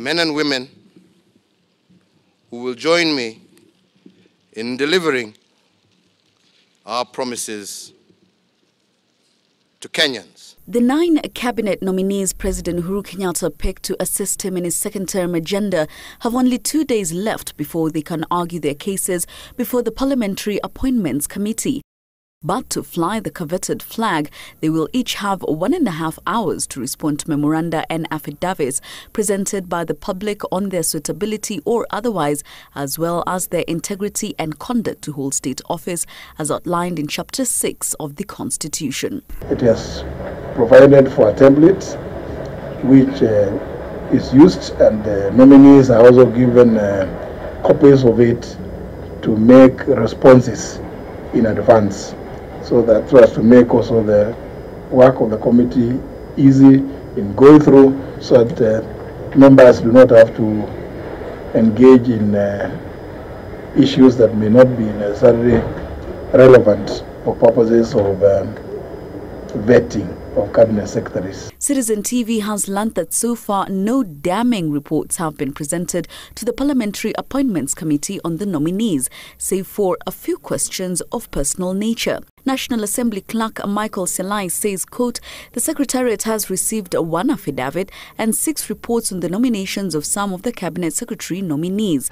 men and women who will join me in delivering our promises to Kenyans. The 9 cabinet nominees President Uhuru Kenyatta picked to assist him in his second-term agenda have only 2 days left before they can argue their cases before the Parliamentary Appointments Committee. But to fly the coveted flag, they will each have 1.5 hours to respond to memoranda and affidavits presented by the public on their suitability or otherwise, as well as their integrity and conduct to hold state office, as outlined in Chapter 6 of the Constitution. It has provided for a template which is used, and the nominees are also given copies of it to make responses in advance, so that so as to make also the work of the committee easy in going through, so that members do not have to engage in issues that may not be necessarily relevant for purposes of vetting of cabinet secretaries. Citizen TV has learnt that so far no damning reports have been presented to the Parliamentary Appointments Committee on the nominees, save for a few questions of personal nature. National Assembly Clerk Michael Selai says, quote, the Secretariat has received 1 affidavit and 6 reports on the nominations of some of the Cabinet Secretary nominees.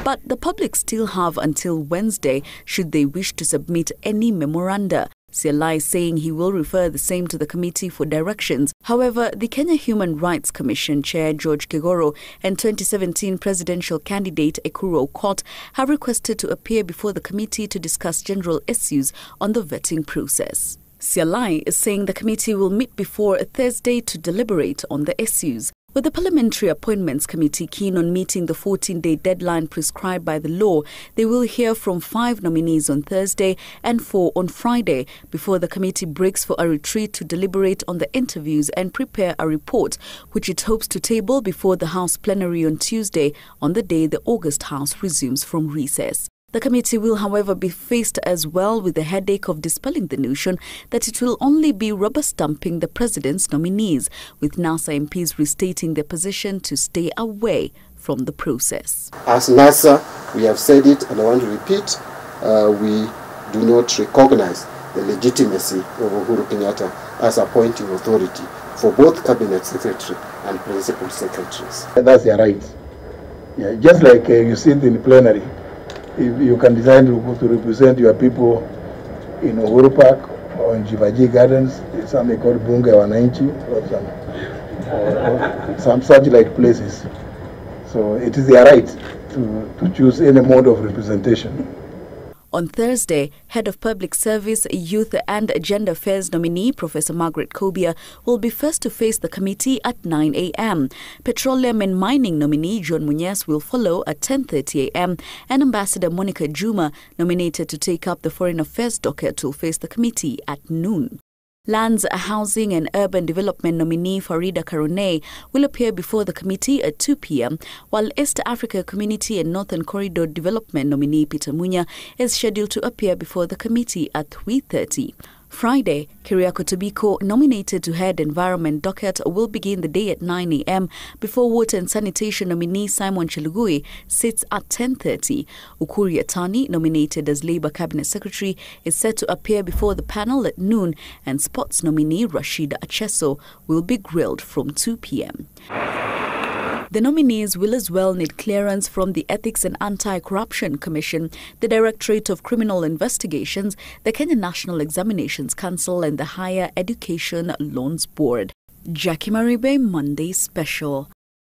But the public still have until Wednesday should they wish to submit any memoranda. Selai saying he will refer the same to the committee for directions. However, the Kenya Human Rights Commission Chair George Kigoro and 2017 presidential candidate Ekuru Aukot have requested to appear before the committee to discuss general issues on the vetting process. Selai is saying the committee will meet before Thursday to deliberate on the issues. With the Parliamentary Appointments Committee keen on meeting the 14-day deadline prescribed by the law, they will hear from 5 nominees on Thursday and 4 on Friday before the committee breaks for a retreat to deliberate on the interviews and prepare a report, which it hopes to table before the House plenary on Tuesday, on the day the August House resumes from recess. The committee will, however, be faced as well with the headache of dispelling the notion that it will only be rubber-stamping the president's nominees, with NASA MPs restating their position to stay away from the process. As NASA, we have said it, and I want to repeat, we do not recognize the legitimacy of Uhuru Kenyatta as appointing authority for both Cabinet Secretary and Principal Secretaries. That's their right. Yeah, just like you see it in plenary. If you can decide to represent your people in Uhuru Park or in Jivaji Gardens, it's something called Bunge Wananchi or some such like places. So it is their right to choose any mode of representation. On Thursday, Head of Public Service, Youth and Gender Affairs nominee Professor Margaret Kobia will be first to face the committee at 9 a.m. Petroleum and Mining nominee John Munyes will follow at 10:30 a.m. and Ambassador Monica Juma, nominated to take up the Foreign Affairs docket, will face the committee at noon. Lands, Housing and Urban Development nominee Farida Karone will appear before the committee at 2 p.m, while East Africa Community and Northern Corridor Development nominee Peter Munya is scheduled to appear before the committee at 3:30. Friday, Keriako Tobiko, nominated to head Environment Docket, will begin the day at 9 a.m. before Water and Sanitation nominee Simon Chelugui sits at 10:30. Ukuri Atani, nominated as Labour Cabinet Secretary, is set to appear before the panel at noon, and Sports nominee Rashida Acheso will be grilled from 2 p.m. The nominees will as well need clearance from the Ethics and Anti-Corruption Commission, the Directorate of Criminal Investigations, the Kenya National Examinations Council and the Higher Education Loans Board. Jackie Maribe, Monday Special.